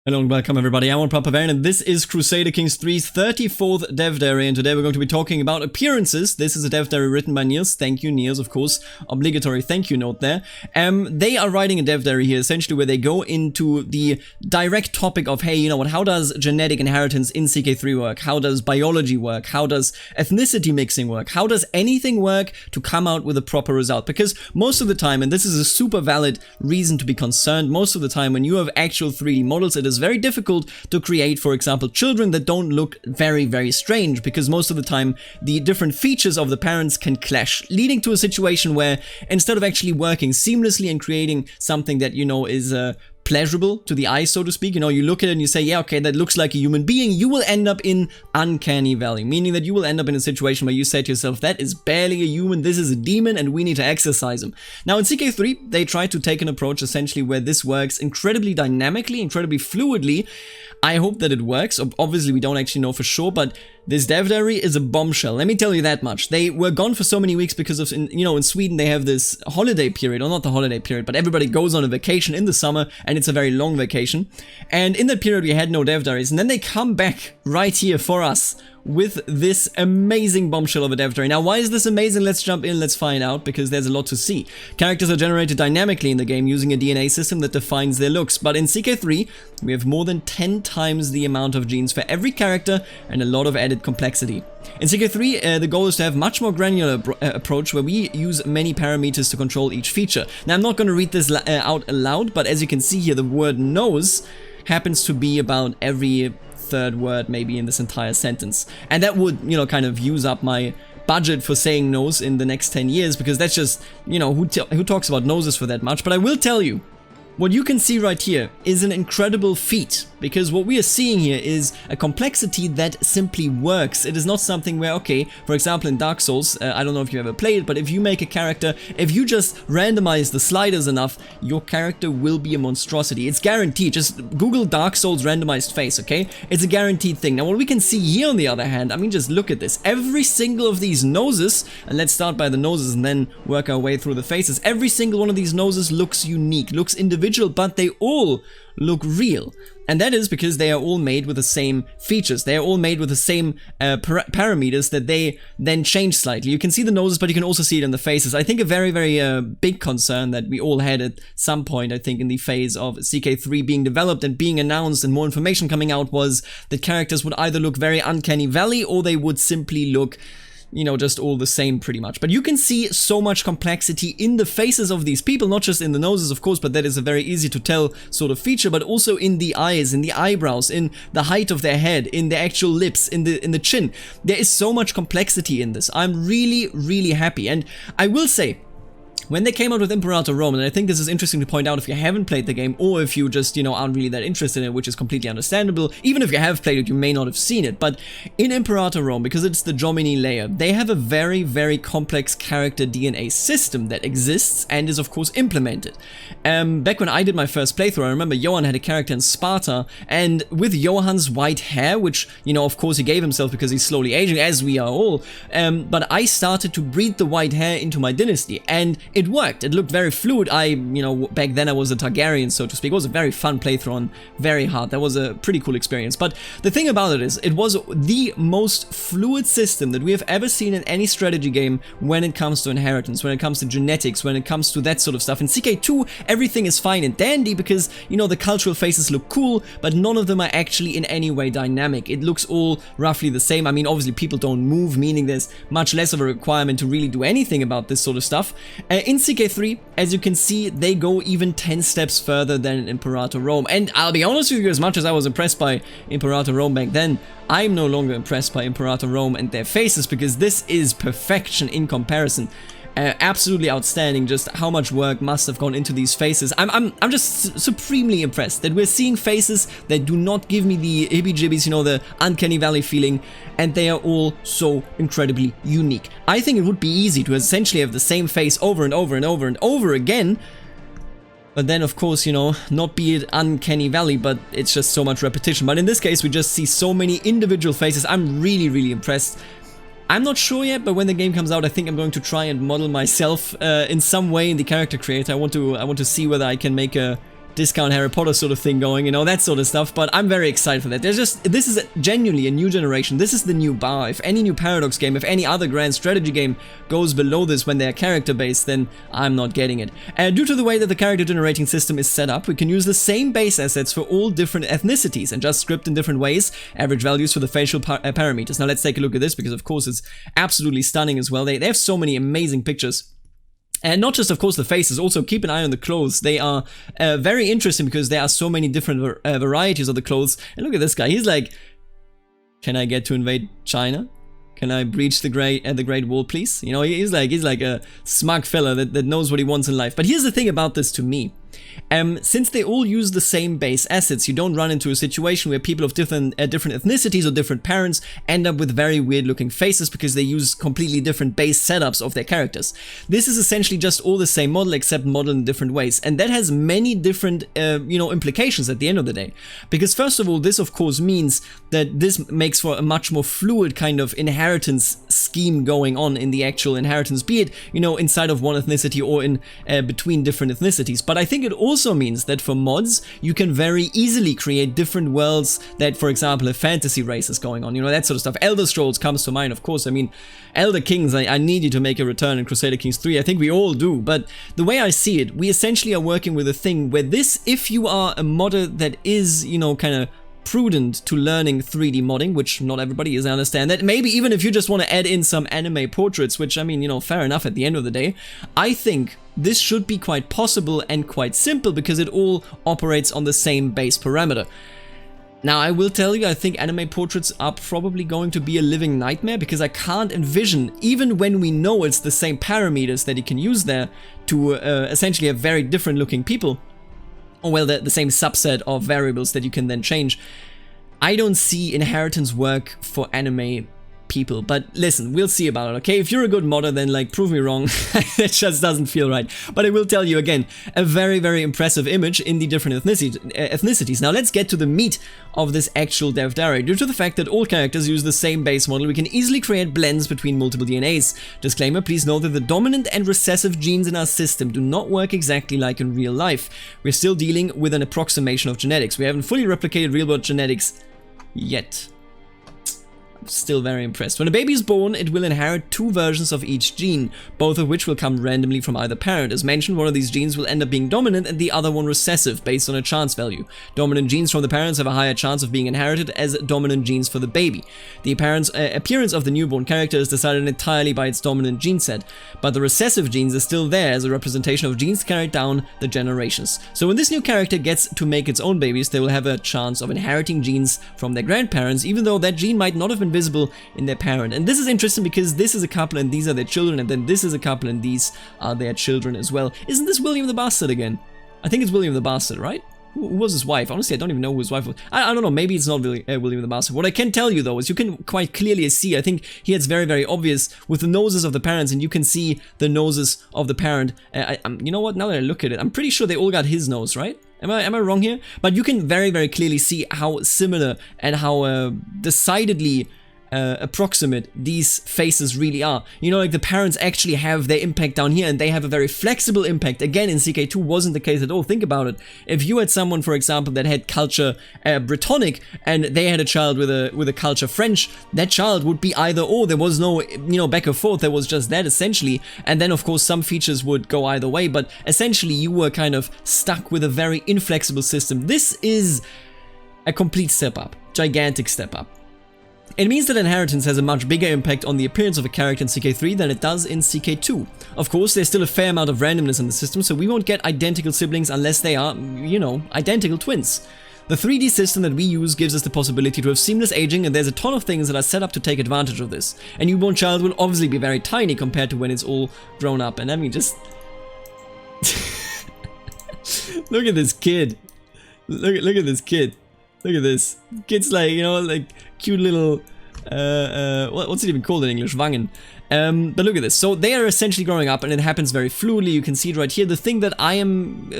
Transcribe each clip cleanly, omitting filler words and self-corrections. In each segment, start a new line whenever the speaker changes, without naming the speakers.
Hello and welcome everybody, I'm Barbarian and this is Crusader Kings III's 34th dev diary, and today we're going to be talking about appearances. This is a dev diary written by Niels. Thank you Niels, of course. Obligatory thank you note there. They are writing a dev diary here essentially where they go into the direct topic of, hey, you know what, how does genetic inheritance in CK3 work? How does biology work? How does ethnicity mixing work? How does anything work to come out with a proper result? Because most of the time, and this is a super valid reason to be concerned, most of the time when you have actual 3D models, it is very difficult to create, for example, children that don't look very strange, because most of the time the different features of the parents can clash, leading to a situation where instead of actually working seamlessly and creating something that, you know, is pleasurable to the eye, so to speak, you know, you look at it and you say, yeah, okay, that looks like a human being, you will end up in uncanny valley, meaning that you will end up in a situation where you say to yourself, that is barely a human, this is a demon, and we need to exorcise him. Now in CK3, they try to take an approach essentially where this works incredibly dynamically, incredibly fluidly. I hope that it works. Obviously, we don't actually know for sure, but this dev diary is a bombshell. Let me tell you that much. They were gone for so many weeks because of, in Sweden they have this holiday period, or not the holiday period, but everybody goes on a vacation in the summer, and it's a very long vacation. And in that period, we had no dev diaries, and then they come back right here for us with this amazing bombshell of a dev diary. Now, why is this amazing? Let's jump in, let's find out, because there's a lot to see. Characters are generated dynamically in the game using a DNA system that defines their looks, but in CK3, we have more than 10 times the amount of genes for every character and a lot of added complexity. In CK3, the goal is to have much more granular approach where we use many parameters to control each feature. Now, I'm not going to read this out aloud, but as you can see here, the word nose happens to be about every third word maybe in this entire sentence, and that would, you know, kind of use up my budget for saying nose in the next 10 years, because that's just, you know, who talks about noses for that much. But I will tell you, what you can see right here is an incredible feat, because what we are seeing here is a complexity that simply works. It is not something where, okay, for example in Dark Souls, I don't know if you ever played, but if you make a character, if you just randomize the sliders enough, your character will be a monstrosity. It's guaranteed. Just Google Dark Souls randomized face, okay? It's a guaranteed thing. Now what we can see here on the other hand, I mean, just look at this. Every single of these noses, and let's start by the noses and then work our way through the faces, every single one of these noses looks unique, looks individual, but they all look real. And that is because they are all made with the same features. They are all made with the same parameters that they then change slightly. You can see the noses, but you can also see it in the faces. I think a very big concern that we all had at some point, I think, in the phase of CK3 being developed and being announced and more information coming out, was that characters would either look very uncanny valley or they would simply look, you know, just all the same pretty much. But you can see so much complexity in the faces of these people, not just in the noses, of course, but that is a very easy to tell sort of feature, but also in the eyes, in the eyebrows, in the height of their head, in the actual lips, in the chin. There is so much complexity in this. I'm really happy. And I will say, when they came out with Imperator Rome, and I think this is interesting to point out if you haven't played the game, or if you just, you know, aren't really that interested in it, which is completely understandable. Even if you have played it, you may not have seen it. But in Imperator Rome, because it's the Jomini layer, they have a very complex character DNA system that exists and is of course implemented. Back when I did my first playthrough, I remember Johan had a character in Sparta, and with Johan's white hair, which, you know, of course he gave himself because he's slowly aging, as we are all, but I started to breed the white hair into my dynasty, and it worked. It looked very fluid. You know, back then I was a Targaryen, so to speak. It was a very fun playthrough on very hard. That was a pretty cool experience. But the thing about it is, it was the most fluid system that we have ever seen in any strategy game when it comes to inheritance, when it comes to genetics, when it comes to that sort of stuff. In CK2, everything is fine and dandy because, you know, the cultural faces look cool, but none of them are actually in any way dynamic. It looks all roughly the same. I mean, obviously people don't move, meaning there's much less of a requirement to really do anything about this sort of stuff. In CK3, as you can see, they go even 10 steps further than in Imperator Rome. And I'll be honest with you, as much as I was impressed by Imperator Rome back then, I'm no longer impressed by Imperator Rome and their faces, because this is perfection in comparison. Absolutely outstanding, just how much work must have gone into these faces. I'm just supremely impressed that we're seeing faces that do not give me the hibby-jibbies, you know, the uncanny valley feeling, and they are all so incredibly unique. I think it would be easy to essentially have the same face over and over again, but then of course, you know, not be it uncanny valley, but it's just so much repetition. But in this case, we just see so many individual faces. I'm really impressed. I'm not sure yet, but when the game comes out, I think I'm going to try and model myself in some way in the character creator. I want to see whether I can make a discount Harry Potter sort of thing going, you know, that sort of stuff, but I'm very excited for that. This is genuinely a new generation. This is the new bar. If any new Paradox game, if any other grand strategy game goes below this when they're character-based, then I'm not getting it. Due to the way that the character generating system is set up, we can use the same base assets for all different ethnicities and just script in different ways, average values for the facial parameters. Now let's take a look at this, because of course it's absolutely stunning as well. They have so many amazing pictures. And not just, of course, the faces, also keep an eye on the clothes. They are very interesting because there are so many different varieties of the clothes. And look at this guy. He's like, can I get to invade China? Can I breach the Great Wall, please? You know, he's like a smug fella that knows what he wants in life. But here's the thing about this to me. Since they all use the same base assets, you don't run into a situation where people of different ethnicities or different parents end up with very weird looking faces because they use completely different base setups of their characters. This is essentially just all the same model except modeled in different ways, and that has many different you know, implications at the end of the day. Because first of all, this of course means that this makes for a much more fluid kind of inheritance scheme going on in the actual inheritance, be it, you know, inside of one ethnicity or in between different ethnicities. But I think it also means that for mods, you can very easily create different worlds that, for example, have fantasy races going on, you know, that sort of stuff. Elder Scrolls comes to mind, of course. I mean, Elder Kings, I need you to make a return in Crusader Kings 3. I think we all do, but the way I see it, we essentially are working with a thing where this, if you are a modder that is, you know, kind of prudent to learning 3D modding, which not everybody is, I understand that. Maybe even if you just want to add in some anime portraits, which, I mean, you know, fair enough at the end of the day, I think this should be quite possible and quite simple because it all operates on the same base parameter. Now, I will tell you, I think anime portraits are probably going to be a living nightmare because I can't envision, even when we know it's the same parameters that you can use there, to essentially have very different looking people. Or well, the same subset of variables that you can then change. I don't see inheritance work for anime people, but listen, we'll see about it, okay? If you're a good modder, then like prove me wrong. It just doesn't feel right. But I will tell you again, a very, very impressive image in the different ethnicities. Now let's get to the meat of this actual dev diary. Due to the fact that all characters use the same base model, we can easily create blends between multiple DNAs. Disclaimer, please note that the dominant and recessive genes in our system do not work exactly like in real life. We're still dealing with an approximation of genetics. We haven't fully replicated real-world genetics yet. Still very impressed. When a baby is born, it will inherit two versions of each gene, both of which will come randomly from either parent. As mentioned, one of these genes will end up being dominant and the other one recessive, based on a chance value. Dominant genes from the parents have a higher chance of being inherited as dominant genes for the baby. The appearance of the newborn character is decided entirely by its dominant gene set, but the recessive genes are still there as a representation of genes carried down the generations. So when this new character gets to make its own babies, they will have a chance of inheriting genes from their grandparents, even though that gene might not have been visible in their parent. And this is interesting because this is a couple and these are their children, and then this is a couple and these are their children as well. Isn't this William the Bastard again? I think it's William the Bastard, right? Who was his wife? Honestly, I don't even know who his wife was. I don't know, maybe it's not William the Bastard. What I can tell you though is you can quite clearly see, I think here it's very, very obvious with the noses of the parents, and you can see the noses of the parent. You know what, now that I look at it, I'm pretty sure they all got his nose, right? Am I wrong here? But you can very, very clearly see how similar and how decidedly approximate these faces really are. You know, like the parents actually have their impact down here and they have a very flexible impact. Again, in CK2 wasn't the case at all. Think about it. If you had someone, for example, that had culture Brittonic and they had a child with a culture French, that child would be either or. There was no, you know, back and forth. There was just that essentially. And then of course some features would go either way, but essentially you were kind of stuck with a very inflexible system. This is a complete step up, gigantic step up. It means that inheritance has a much bigger impact on the appearance of a character in CK3 than it does in CK2. Of course, there's still a fair amount of randomness in the system, so we won't get identical siblings unless they are, you know, identical twins. The 3D system that we use gives us the possibility to have seamless aging, and there's a ton of things that are set up to take advantage of this. A newborn child will obviously be very tiny compared to when it's all grown up, and I mean, just... Look at this kid. Look at this kid. Look at this. Kid's like, you know, like cute little What's it even called in English? Wangen. But look at this. So they are essentially growing up, and it happens very fluidly. You can see it right here. The thing that I am,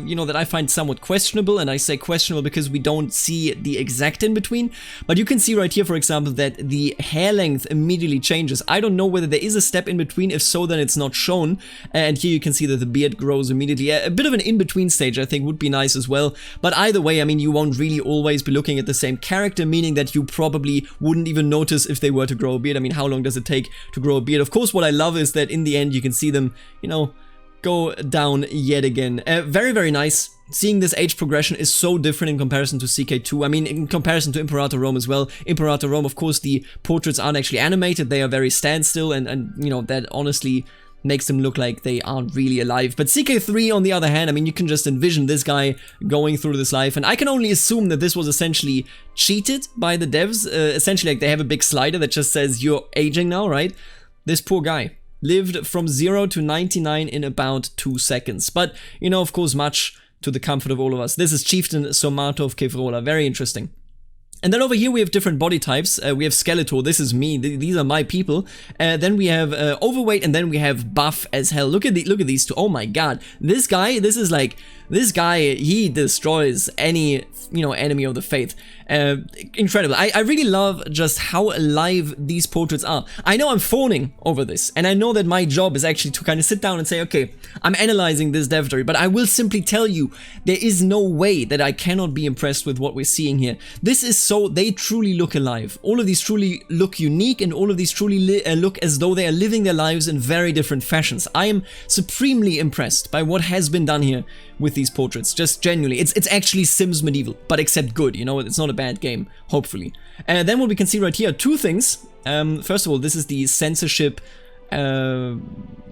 you know, that I find somewhat questionable, and I say questionable because we don't see the exact in between, but you can see right here, for example, that the hair length immediately changes. I don't know whether there is a step in between. If so, then it's not shown. And here you can see that the beard grows immediately. A bit of an in-between stage, I think, would be nice as well. But either way, I mean, you won't really always be looking at the same character, meaning that you probably wouldn't even notice if they were to grow a beard. I mean, how long does it take to grow a beard? Of course, what I love is that in the end you can see them, you know, go down yet again. Very, very nice. Seeing this age progression is so different in comparison to CK2. I mean, in comparison to Imperator Rome as well. Imperator Rome, of course, the portraits aren't actually animated. They are very standstill, and you know, that honestly makes them look like they aren't really alive. But CK3, on the other hand, I mean, you can just envision this guy going through this life, and I can only assume that this was essentially cheated by the devs. Essentially, like, they have a big slider that just says, you're aging now, right? This poor guy lived from 0 to 99 in about 2 seconds. But, you know, of course, much to the comfort of all of us. This is Chieftain Somato of Kefrola. Very interesting. And then over here we have different body types. We have Skeletor, this is me, these are my people. Then we have overweight, and then we have buff as hell. Look at these two. Oh my god. This guy, this guy, he destroys any, you know, enemy of the faith. Incredible. I really love just how alive these portraits are. I know I'm fawning over this, and I know that my job is actually to kind of sit down and say, okay, I'm analyzing this dev diary, but I will simply tell you, there is no way that I cannot be impressed with what we're seeing here. This is so, they truly look alive. All of these truly look unique, and all of these truly look as though they are living their lives in very different fashions. I am supremely impressed by what has been done here with these portraits, just genuinely. It's actually Sims Medieval, but except good, you know, it's not a bad game, hopefully. And then what we can see right here, two things. First of all, this is the censorship, you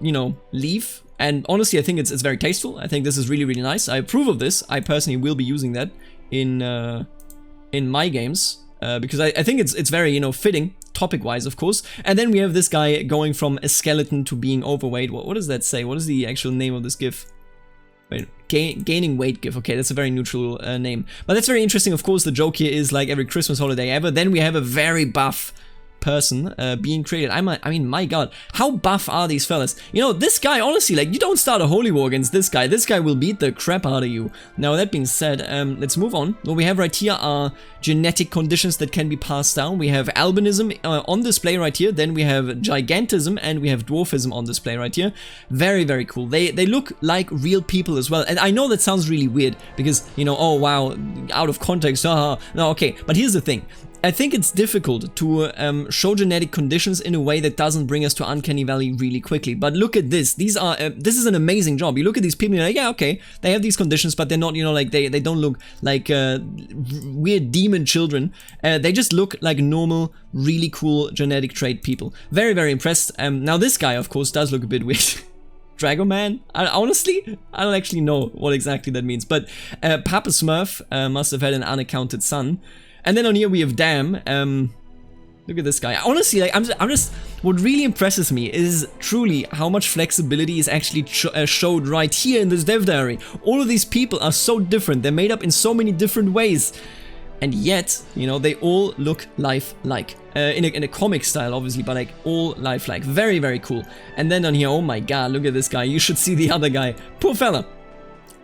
know, leaf. And honestly, I think it's very tasteful. I think this is really, really nice. I approve of this. I personally will be using that in my games, because I think it's very, you know, fitting, topic-wise, of course. And then we have this guy going from a skeleton to being overweight. What does that say? What is the actual name of this GIF? Wait, gaining weight GIF. Okay, that's a very neutral name. But that's very interesting. Of course, the joke here is like every Christmas holiday ever. Then we have a very buff person being created. I mean, my god, how buff are these fellas? You know, this guy, honestly, like, you don't start a holy war against this guy. This guy will beat the crap out of you. Now, that being said, let's move on. What we have right here are genetic conditions that can be passed down. We have albinism on display right here. Then we have gigantism, and we have dwarfism on display right here. Very, very cool. They look like real people as well. And I know that sounds really weird because, you know, oh wow, out of context, no, okay. But here's the thing. I think it's difficult to show genetic conditions in a way that doesn't bring us to Uncanny Valley really quickly. But look at this. These are this is an amazing job. You look at these people, you're like, yeah, okay, they have these conditions, but they're not, you know, like they don't look like weird demon children. They just look like normal, really cool genetic trait people. Very, very impressed. Now this guy, of course, does look a bit weird. Dragoman? Honestly, I don't actually know what exactly that means. But Papa Smurf must have had an unaccounted son. And then on here we have Dam. Look at this guy. Honestly, like, I'm just what really impresses me is truly how much flexibility is actually showed right here in this dev diary. All of these people are so different. They're made up in so many different ways. And yet, you know, they all look lifelike. In a comic style, obviously, but like all lifelike. Very, very cool. And then on here, oh my god, look at this guy. You should see the other guy. Poor fella.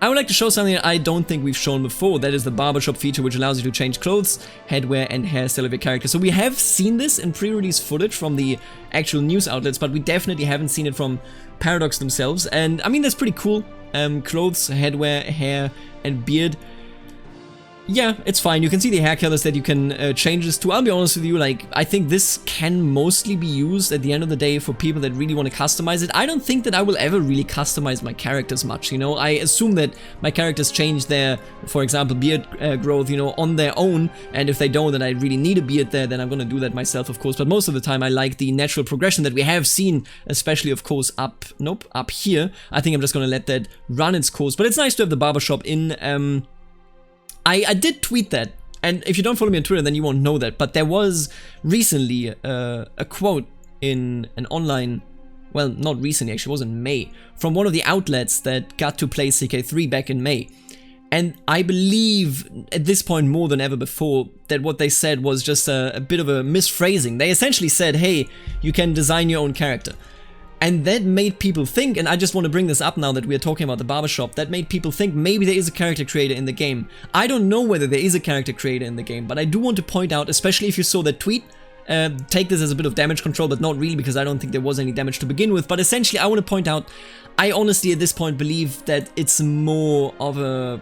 I would like to show something that I don't think we've shown before. That is the Barbershop feature, which allows you to change clothes, headwear, and hairstyle of your character. So we have seen this in pre-release footage from the actual news outlets, but we definitely haven't seen it from Paradox themselves. And I mean, that's pretty cool. Clothes, headwear, hair, and beard. Yeah, it's fine. You can see the hair colors that you can change this to. I'll be honest with you, like, I think this can mostly be used at the end of the day for people that really want to customize it. I don't think that I will ever really customize my characters much, you know. I assume that my characters change their, for example, beard growth, you know, on their own. And if they don't, then I really need a beard there, then I'm gonna do that myself, of course. But most of the time, I like the natural progression that we have seen, especially, of course, up here. I think I'm just gonna let that run its course. But it's nice to have the Barbershop in, I did tweet that, and if you don't follow me on Twitter, then you won't know that, but there was recently a quote in an online, well, not recently, actually, it was in May, from one of the outlets that got to play CK3 back in May. And I believe at this point more than ever before that what they said was just a bit of a misphrasing. They essentially said, hey, you can design your own character. And that made people think, and I just want to bring this up now that we are talking about the Barbershop, that made people think maybe there is a character creator in the game. I don't know whether there is a character creator in the game, but I do want to point out, especially if you saw that tweet, take this as a bit of damage control, but not really, because I don't think there was any damage to begin with. But essentially, I want to point out, I honestly at this point believe that it's more of a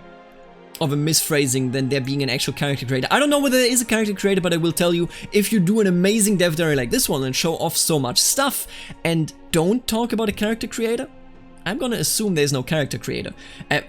misphrasing than there being an actual character creator. I don't know whether there is a character creator, but I will tell you, if you do an amazing dev diary like this one and show off so much stuff and don't talk about a character creator, I'm gonna assume there's no character creator.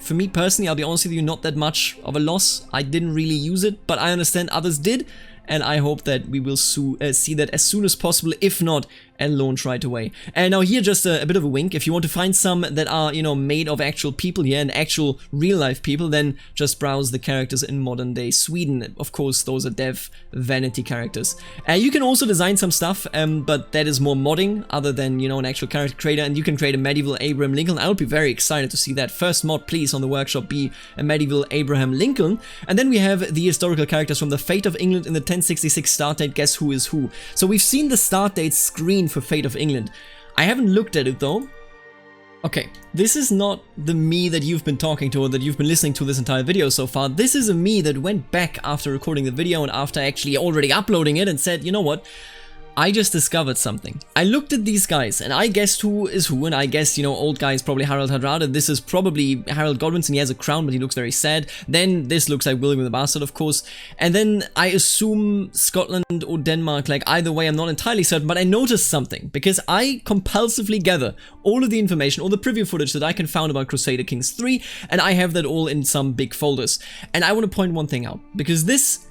For me personally, I'll be honest with you, not that much of a loss. I didn't really use it, but I understand others did, and I hope that we will see that as soon as possible, if not at launch right away. And now here just a bit of a wink. If you want to find some that are, you know, made of actual people here and actual real life people, then just browse the characters in modern day Sweden. Of course, those are dev vanity characters. You can also design some stuff, but that is more modding other than, you know, an actual character creator, and you can create a medieval Abraham Lincoln. I would be very excited to see that. First mod, please, on the workshop be a medieval Abraham Lincoln. And then we have the historical characters from the Fate of England in the 1066 start date. Guess who is who? So we've seen the start date screen for Fate of England. I haven't looked at it though. Okay, this is not the me that you've been talking to or that you've been listening to this entire video so far. This is a me that went back after recording the video and after actually already uploading it and said, you know what? I just discovered something. I looked at these guys and I guessed who is who, and I guessed, you know, old guy is probably Harald Hardrada. This is probably Harold Godwinson. He has a crown, but he looks very sad. Then this looks like William the Bastard, of course. And then I assume Scotland or Denmark, like either way, I'm not entirely certain, but I noticed something because I compulsively gather all of the information, all the preview footage that I can find about Crusader Kings 3, and I have that all in some big folders. And I want to point one thing out because this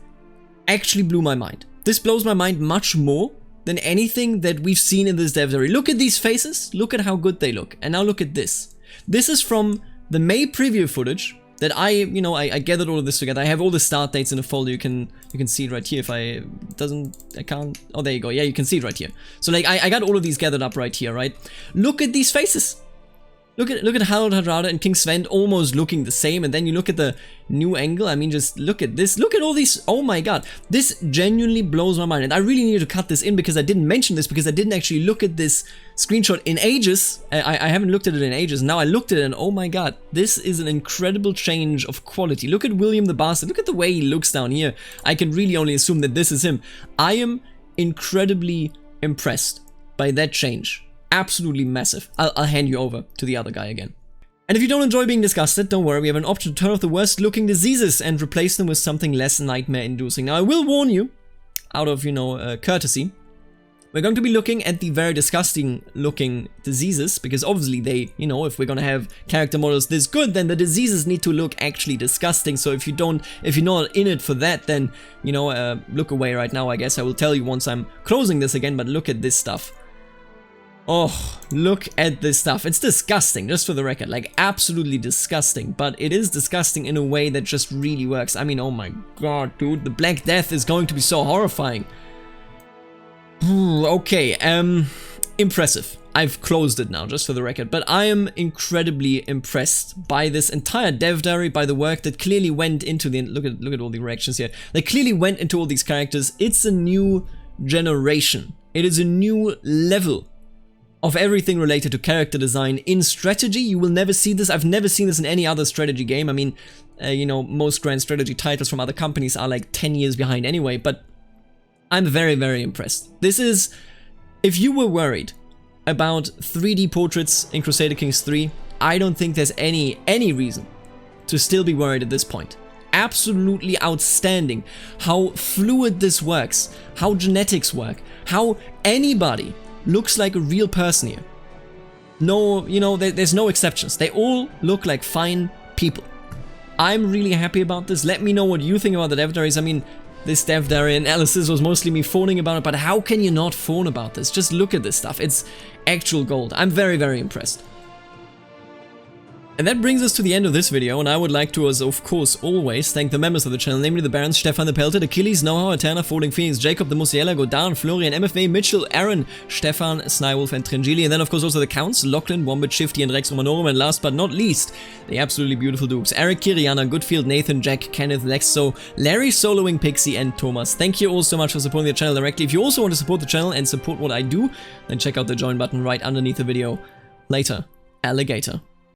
actually blew my mind. This blows my mind much more than anything that we've seen in this dev diary. Look at these faces, look at how good they look, and now look at this. This is from the May preview footage that I gathered all of this together. I have all the start dates in a folder. You can see it right here. If I can't. Oh, there you go. Yeah, you can see it right here. So like I got all of these gathered up right here, right? Look at these faces. Look at Harald Hardrada and King Sven almost looking the same, and then you look at the new angle. I mean, just look at this. Look at all these. Oh my god. This genuinely blows my mind. And I really needed to cut this in because I didn't mention this because I didn't actually look at this screenshot in ages. I haven't looked at it in ages. Now I looked at it and oh my god, this is an incredible change of quality. Look at William the Bastard. Look at the way he looks down here. I can really only assume that this is him. I am incredibly impressed by that change. Absolutely massive. I'll hand you over to the other guy again. And if you don't enjoy being disgusted, don't worry, we have an option to turn off the worst looking diseases and replace them with something less nightmare inducing. Now I will warn you, out of, you know, courtesy, we're going to be looking at the very disgusting looking diseases, because obviously they, you know, if we're gonna have character models this good, then the diseases need to look actually disgusting. So if you're not in it for that, then, you know, look away right now. I guess I will tell you once I'm closing this again, but look at this stuff. Oh, look at this stuff. It's disgusting, just for the record, like absolutely disgusting, but it is disgusting in a way that just really works. I mean, oh my god, dude, the Black Death is going to be so horrifying. Okay, impressive. I've closed it now, just for the record, but I am incredibly impressed by this entire dev diary, by the work that clearly went into the, look at all the reactions here, that clearly went into all these characters. It's a new generation. It is a new level of everything related to character design in strategy. You will never see this. I've never seen this in any other strategy game. I mean, you know, most grand strategy titles from other companies are like 10 years behind anyway, but I'm very, very impressed. This is, if you were worried about 3D portraits in Crusader Kings 3, I don't think there's any reason to still be worried at this point. Absolutely outstanding how fluid this works, how genetics work, how anybody looks like a real person here. No, you know, there's no exceptions. They all look like fine people. I'm really happy about this. Let me know what you think about the dev diaries. I mean, this dev diary analysis was mostly me phoning about it, but how can you not phone about this? Just look at this stuff. It's actual gold. I'm very, very impressed. And that brings us to the end of this video, and I would like to, as of course always, thank the members of the channel, namely the Barons, Stefan the Pelted, Achilles, Noah, Eterna, Falling Phoenix, Jacob, the Musiela, Godan, Florian, MFA, Mitchell, Aaron, Stefan, Snywolf, and Tringili, and then of course also the Counts, Lachlan, Wombat, Shifty, and Rex Romanorum, and last but not least, the absolutely beautiful dupes, Eric, Kiriana, Goodfield, Nathan, Jack, Kenneth, Lexo, Larry, Soloing, Pixie, and Thomas. Thank you all so much for supporting the channel directly. If you also want to support the channel and support what I do, then check out the join button right underneath the video. Later, alligator.